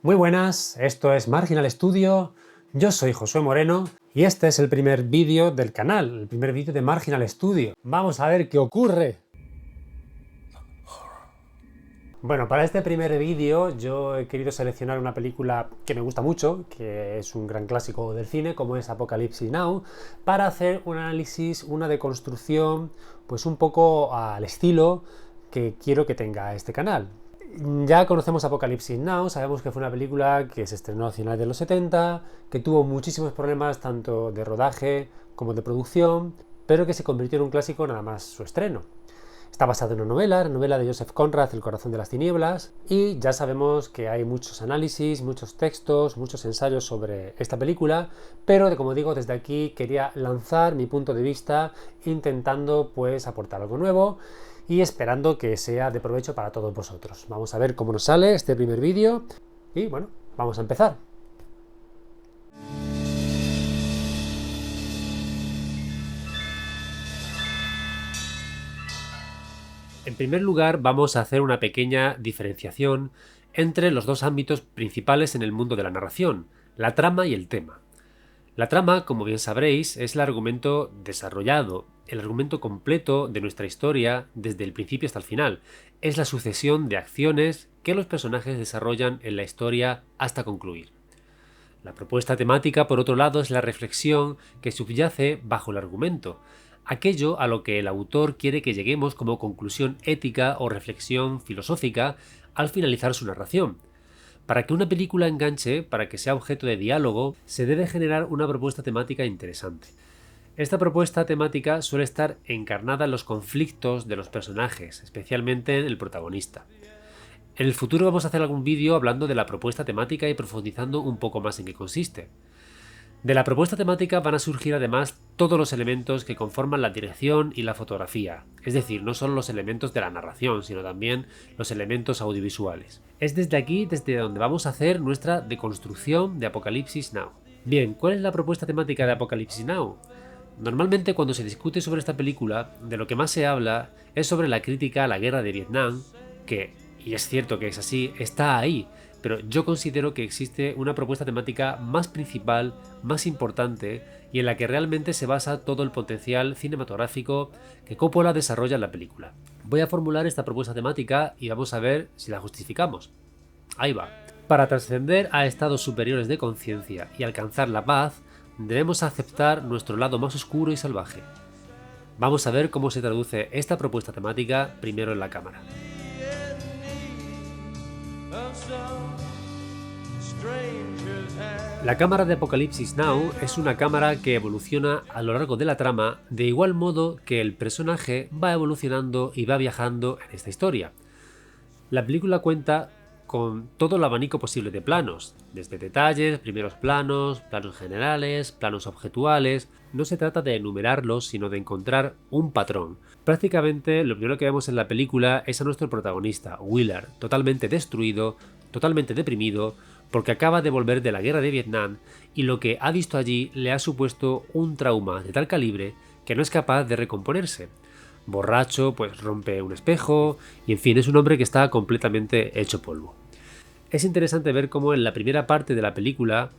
Muy buenas, esto es Marginal Studio, yo soy Josué Moreno y este es el primer vídeo del canal, el primer vídeo de Marginal Studio. Vamos a ver qué ocurre. Bueno, para este primer vídeo yo he querido seleccionar una película que me gusta mucho, que es un gran clásico del cine, como es Apocalypse Now, para hacer un análisis, una deconstrucción, pues un poco al estilo que quiero que tenga este canal. Ya conocemos Apocalypse Now, sabemos que fue una película que se estrenó a finales de los 70, que tuvo muchísimos problemas tanto de rodaje como de producción, pero que se convirtió en un clásico nada más su estreno. Está basado en una novela, la novela de Joseph Conrad, El corazón de las tinieblas, y ya sabemos que hay muchos análisis, muchos textos, muchos ensayos sobre esta película, pero como digo, desde aquí quería lanzar mi punto de vista intentando pues aportar algo nuevo y esperando que sea de provecho para todos vosotros. Vamos a ver cómo nos sale este primer vídeo y bueno, vamos a empezar. En primer lugar, vamos a hacer una pequeña diferenciación entre los dos ámbitos principales en el mundo de la narración, la trama y el tema. La trama, como bien sabréis, es el argumento desarrollado, el argumento completo de nuestra historia desde el principio hasta el final. Es la sucesión de acciones que los personajes desarrollan en la historia hasta concluir. La propuesta temática, por otro lado, es la reflexión que subyace bajo el argumento, aquello a lo que el autor quiere que lleguemos como conclusión ética o reflexión filosófica al finalizar su narración. Para que una película enganche, para que sea objeto de diálogo, se debe generar una propuesta temática interesante. Esta propuesta temática suele estar encarnada en los conflictos de los personajes, especialmente en el protagonista. En el futuro vamos a hacer algún vídeo hablando de la propuesta temática y profundizando un poco más en qué consiste. De la propuesta temática van a surgir además todos los elementos que conforman la dirección y la fotografía, es decir, no solo los elementos de la narración, sino también los elementos audiovisuales. Es desde aquí desde donde vamos a hacer nuestra deconstrucción de Apocalypse Now. Bien, ¿cuál es la propuesta temática de Apocalypse Now? Normalmente cuando se discute sobre esta película, de lo que más se habla es sobre la crítica a la guerra de Vietnam, que, y es cierto que es así, está ahí, pero yo considero que existe una propuesta temática más principal, más importante y en la que realmente se basa todo el potencial cinematográfico que Coppola desarrolla en la película. Voy a formular esta propuesta temática y vamos a ver si la justificamos. Ahí va. Para trascender a estados superiores de conciencia y alcanzar la paz, debemos aceptar nuestro lado más oscuro y salvaje. Vamos a ver cómo se traduce esta propuesta temática primero en la cámara. La cámara de Apocalypse Now es una cámara que evoluciona a lo largo de la trama de igual modo que el personaje va evolucionando y va viajando en esta historia. La película cuenta con todo el abanico posible de planos, desde detalles, primeros planos, planos generales, planos objetuales. No se trata de enumerarlos, sino de encontrar un patrón. Prácticamente lo primero que vemos en la película es a nuestro protagonista, Willard, totalmente destruido, totalmente deprimido, porque acaba de volver de la guerra de Vietnam y lo que ha visto allí le ha supuesto un trauma de tal calibre que no es capaz de recomponerse. Borracho, pues rompe un espejo y en fin, es un hombre que está completamente hecho polvo. Es interesante ver cómo en la primera parte de la película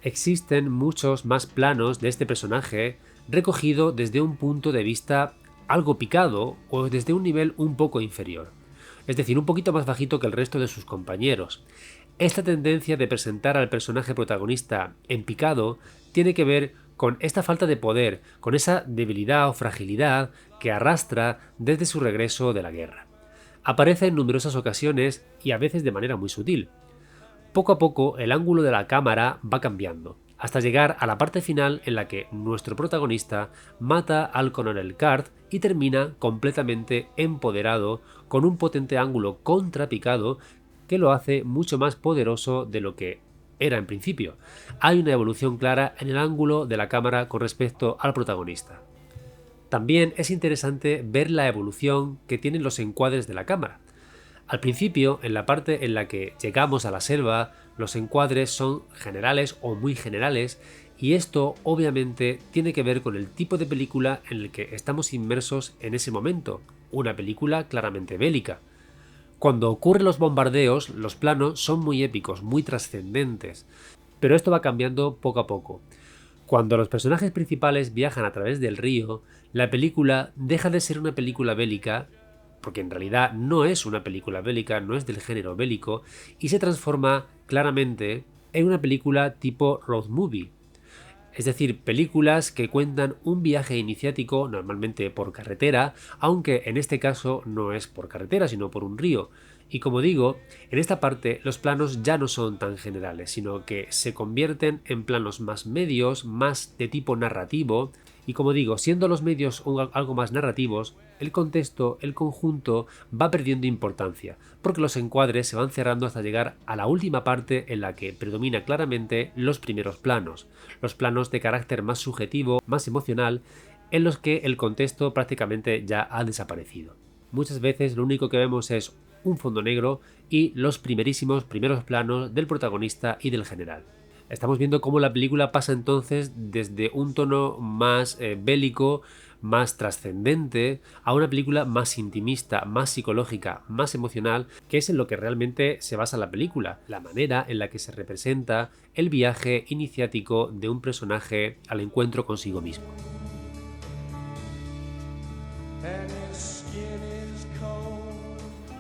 existen muchos más planos de este personaje recogido desde un punto de vista algo picado o desde un nivel un poco inferior, es decir, un poquito más bajito que el resto de sus compañeros. Esta tendencia de presentar al personaje protagonista en picado tiene que ver con esta falta de poder, con esa debilidad o fragilidad que arrastra desde su regreso de la guerra. Aparece en numerosas ocasiones y a veces de manera muy sutil. Poco a poco el ángulo de la cámara va cambiando, hasta llegar a la parte final en la que nuestro protagonista mata al coronel Card y termina completamente empoderado con un potente ángulo contrapicado que lo hace mucho más poderoso de lo que era en principio. Hay una evolución clara en el ángulo de la cámara con respecto al protagonista. También es interesante ver la evolución que tienen los encuadres de la cámara. Al principio, en la parte en la que llegamos a la selva, los encuadres son generales o muy generales y esto obviamente tiene que ver con el tipo de película en el que estamos inmersos en ese momento, una película claramente bélica. Cuando ocurren los bombardeos, los planos son muy épicos, muy trascendentes, pero esto va cambiando poco a poco. Cuando los personajes principales viajan a través del río, la película deja de ser una película bélica, porque en realidad no es una película bélica, no es del género bélico, y se transforma claramente en una película tipo road movie. Es decir, películas que cuentan un viaje iniciático, normalmente por carretera, aunque en este caso no es por carretera, sino por un río. Y como digo, en esta parte los planos ya no son tan generales, sino que se convierten en planos más medios, más de tipo narrativo, y como digo, siendo los medios algo más narrativos, el contexto, el conjunto va perdiendo importancia, porque los encuadres se van cerrando hasta llegar a la última parte en la que predomina claramente los primeros planos, los planos de carácter más subjetivo, más emocional, en los que el contexto prácticamente ya ha desaparecido. Muchas veces lo único que vemos es un fondo negro y los primeros planos del protagonista y del general. Estamos viendo cómo la película pasa entonces desde un tono más bélico, más trascendente, a una película más intimista, más psicológica, más emocional, que es en lo que realmente se basa la película, la manera en la que se representa el viaje iniciático de un personaje al encuentro consigo mismo.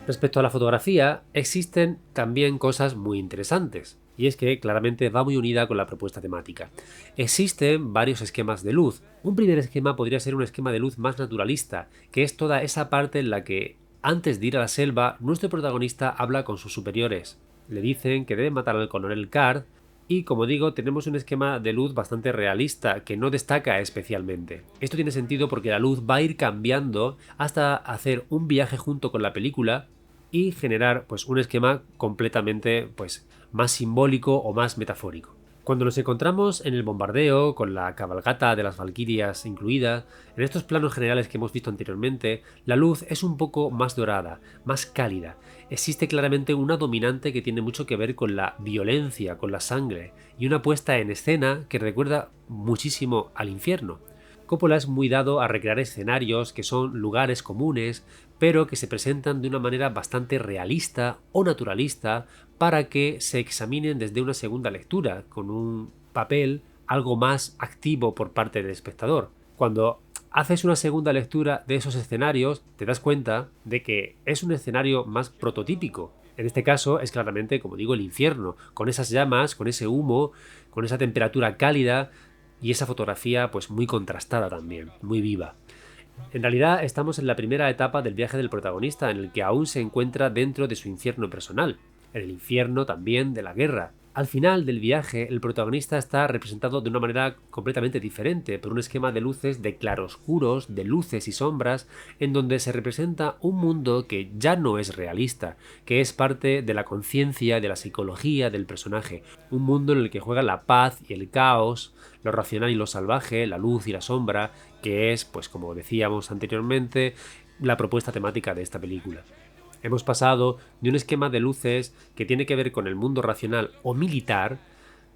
Respecto a la fotografía, existen también cosas muy interesantes, y es que claramente va muy unida con la propuesta temática. Existen varios esquemas de luz. Un primer esquema podría ser un esquema de luz más naturalista, que es toda esa parte en la que, antes de ir a la selva, nuestro protagonista habla con sus superiores. Le dicen que deben matar al coronel Card, y como digo, tenemos un esquema de luz bastante realista, que no destaca especialmente. Esto tiene sentido porque la luz va a ir cambiando hasta hacer un viaje junto con la película y generar pues un esquema completamente pues más simbólico o más metafórico. Cuando nos encontramos en el bombardeo, con la cabalgata de las valquirias incluida, en estos planos generales que hemos visto anteriormente, la luz es un poco más dorada, más cálida. Existe claramente una dominante que tiene mucho que ver con la violencia, con la sangre, y una puesta en escena que recuerda muchísimo al infierno. Coppola es muy dado a recrear escenarios que son lugares comunes, pero que se presentan de una manera bastante realista o naturalista para que se examinen desde una segunda lectura, con un papel algo más activo por parte del espectador. Cuando haces una segunda lectura de esos escenarios, te das cuenta de que es un escenario más prototípico. En este caso es claramente, como digo, el infierno, con esas llamas, con ese humo, con esa temperatura cálida y esa fotografía pues muy contrastada también, muy viva. En realidad estamos en la primera etapa del viaje del protagonista, en el que aún se encuentra dentro de su infierno personal, en el infierno también de la guerra. Al final del viaje, el protagonista está representado de una manera completamente diferente, por un esquema de luces de claroscuros, de luces y sombras, en donde se representa un mundo que ya no es realista, que es parte de la conciencia, de la psicología del personaje, un mundo en el que juega la paz y el caos, lo racional y lo salvaje, la luz y la sombra, que es, pues como decíamos anteriormente, la propuesta temática de esta película. Hemos pasado de un esquema de luces que tiene que ver con el mundo racional o militar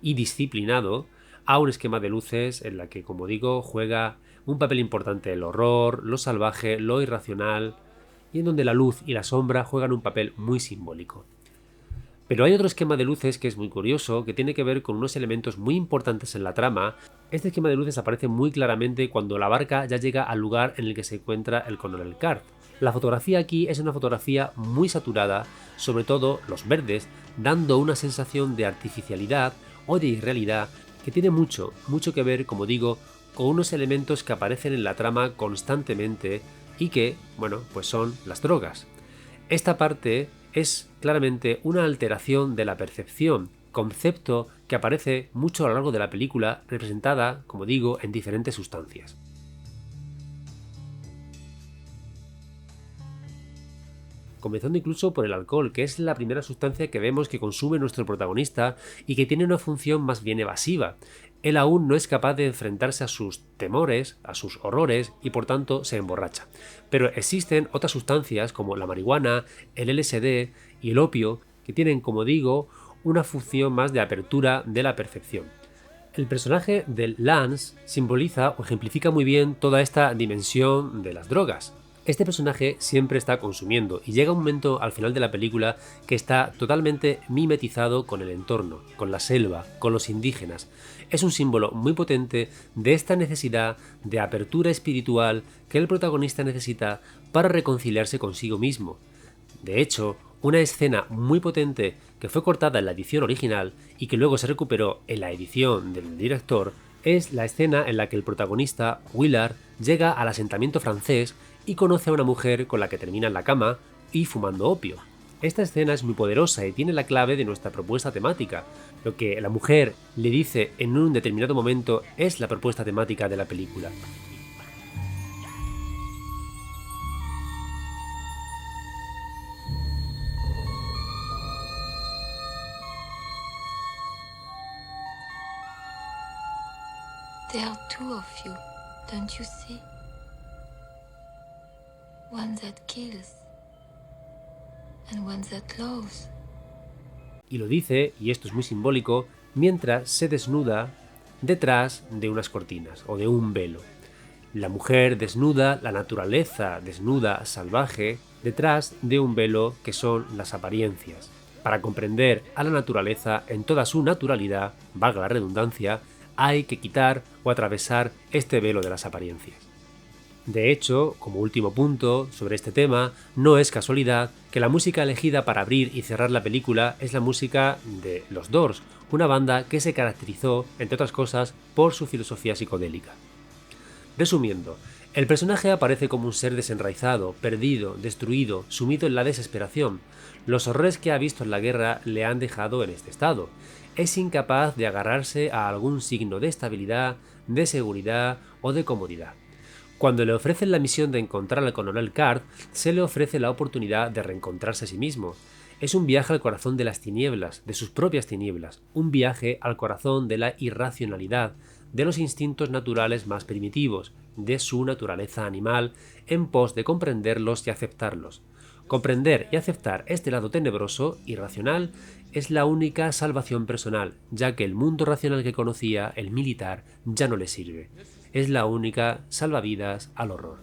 y disciplinado a un esquema de luces en la que, como digo, juega un papel importante el horror, lo salvaje, lo irracional y en donde la luz y la sombra juegan un papel muy simbólico. Pero hay otro esquema de luces que es muy curioso, que tiene que ver con unos elementos muy importantes en la trama. Este esquema de luces aparece muy claramente cuando la barca ya llega al lugar en el que se encuentra el coronel Card. La fotografía aquí es una fotografía muy saturada, sobre todo los verdes, dando una sensación de artificialidad o de irrealidad que tiene mucho que ver, como digo, con unos elementos que aparecen en la trama constantemente y que, bueno, pues son las drogas. Esta parte es claramente una alteración de la percepción, concepto que aparece mucho a lo largo de la película, representada, como digo, en diferentes sustancias. Comenzando incluso por el alcohol, que es la primera sustancia que vemos que consume nuestro protagonista y que tiene una función más bien evasiva. Él aún no es capaz de enfrentarse a sus temores, a sus horrores y por tanto se emborracha. Pero existen otras sustancias como la marihuana, el LSD y el opio que tienen, como digo, una función más de apertura de la percepción. El personaje del Lance simboliza o ejemplifica muy bien toda esta dimensión de las drogas. Este personaje siempre está consumiendo y llega un momento al final de la película que está totalmente mimetizado con el entorno, con la selva, con los indígenas. Es un símbolo muy potente de esta necesidad de apertura espiritual que el protagonista necesita para reconciliarse consigo mismo. De hecho, una escena muy potente que fue cortada en la edición original y que luego se recuperó en la edición del director es la escena en la que el protagonista, Willard, llega al asentamiento francés y conoce a una mujer con la que termina en la cama y fumando opio. Esta escena es muy poderosa y tiene la clave de nuestra propuesta temática. Lo que la mujer le dice en un determinado momento es la propuesta temática de la película. There are two of you, don't you see? One that kills and one that loves. Y lo dice, y esto es muy simbólico, mientras se desnuda detrás de unas cortinas o de un velo. La mujer desnuda, la naturaleza desnuda, salvaje, detrás de un velo que son las apariencias. Para comprender a la naturaleza en toda su naturalidad, valga la redundancia, hay que quitar o atravesar este velo de las apariencias. De hecho, como último punto sobre este tema, no es casualidad que la música elegida para abrir y cerrar la película es la música de Los Doors, una banda que se caracterizó, entre otras cosas, por su filosofía psicodélica. Resumiendo, el personaje aparece como un ser desenraizado, perdido, destruido, sumido en la desesperación. Los horrores que ha visto en la guerra le han dejado en este estado. Es incapaz de agarrarse a algún signo de estabilidad, de seguridad o de comodidad. Cuando le ofrecen la misión de encontrar al coronel Card, se le ofrece la oportunidad de reencontrarse a sí mismo. Es un viaje al corazón de las tinieblas, de sus propias tinieblas, un viaje al corazón de la irracionalidad, de los instintos naturales más primitivos, de su naturaleza animal, en pos de comprenderlos y aceptarlos. Comprender y aceptar este lado tenebroso, irracional, es la única salvación personal, ya que el mundo racional que conocía, el militar, ya no le sirve. Es la única salvavidas al horror.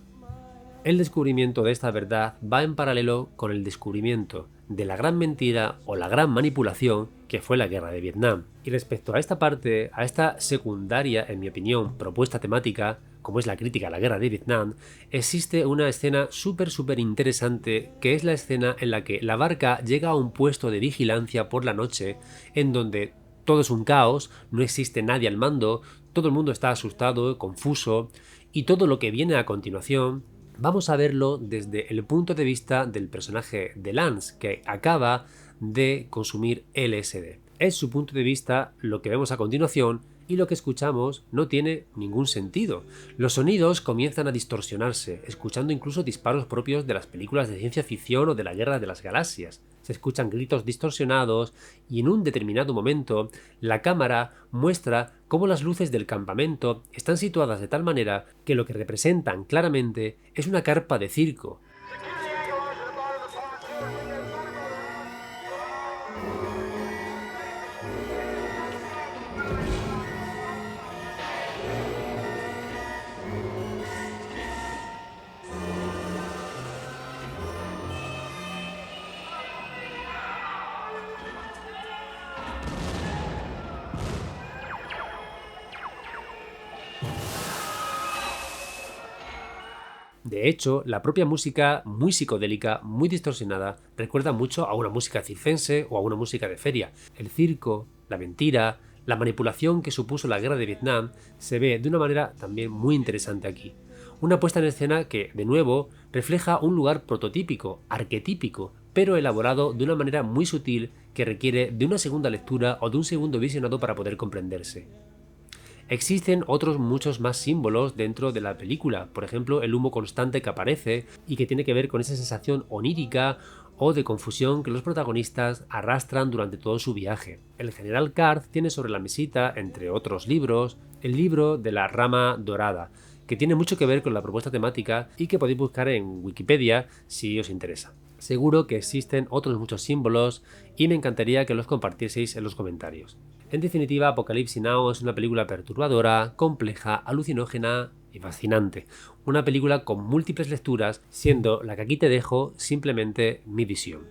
El descubrimiento de esta verdad va en paralelo con el descubrimiento de la gran mentira o la gran manipulación que fue la guerra de Vietnam. Y respecto a esta parte, a esta secundaria, en mi opinión, propuesta temática, como es la crítica a la guerra de Vietnam, existe una escena súper interesante, que es la escena en la que la barca llega a un puesto de vigilancia por la noche, en donde todo es un caos, no existe nadie al mando, todo el mundo está asustado, confuso, y todo lo que viene a continuación vamos a verlo desde el punto de vista del personaje de Lance, que acaba de consumir LSD. Es su punto de vista lo que vemos a continuación y lo que escuchamos no tiene ningún sentido. Los sonidos comienzan a distorsionarse, escuchando incluso disparos propios de las películas de ciencia ficción o de la Guerra de las Galaxias. Se escuchan gritos distorsionados y en un determinado momento la cámara muestra cómo las luces del campamento están situadas de tal manera que lo que representan claramente es una carpa de circo. De hecho, la propia música, muy psicodélica, muy distorsionada, recuerda mucho a una música circense o a una música de feria. El circo, la mentira, la manipulación que supuso la guerra de Vietnam se ve de una manera también muy interesante aquí. Una puesta en escena que, de nuevo, refleja un lugar prototípico, arquetípico, pero elaborado de una manera muy sutil que requiere de una segunda lectura o de un segundo visionado para poder comprenderse. Existen otros muchos más símbolos dentro de la película, por ejemplo el humo constante que aparece y que tiene que ver con esa sensación onírica o de confusión que los protagonistas arrastran durante todo su viaje. El general Card tiene sobre la mesita, entre otros libros, el libro de la rama dorada, que tiene mucho que ver con la propuesta temática y que podéis buscar en Wikipedia si os interesa. Seguro que existen otros muchos símbolos y me encantaría que los compartieseis en los comentarios. En definitiva, Apocalypse Now es una película perturbadora, compleja, alucinógena y fascinante. Una película con múltiples lecturas, siendo la que aquí te dejo simplemente mi visión.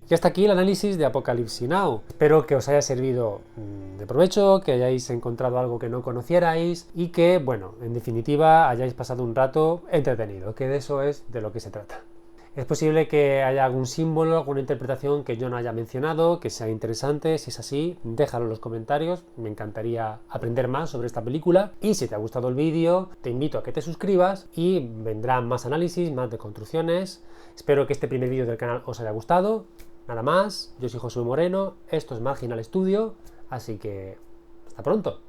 Y hasta aquí el análisis de Apocalypse Now. Espero que os haya servido de provecho, que hayáis encontrado algo que no conocierais y que, bueno, en definitiva, hayáis pasado un rato entretenido, que de eso es de lo que se trata. Es posible que haya algún símbolo, alguna interpretación que yo no haya mencionado, que sea interesante. Si es así, déjalo en los comentarios. Me encantaría aprender más sobre esta película. Y si te ha gustado el vídeo, te invito a que te suscribas y vendrán más análisis, más deconstrucciones. Espero que este primer vídeo del canal os haya gustado. Nada más, yo soy Josué Moreno, esto es Marginal Studio, así que hasta pronto.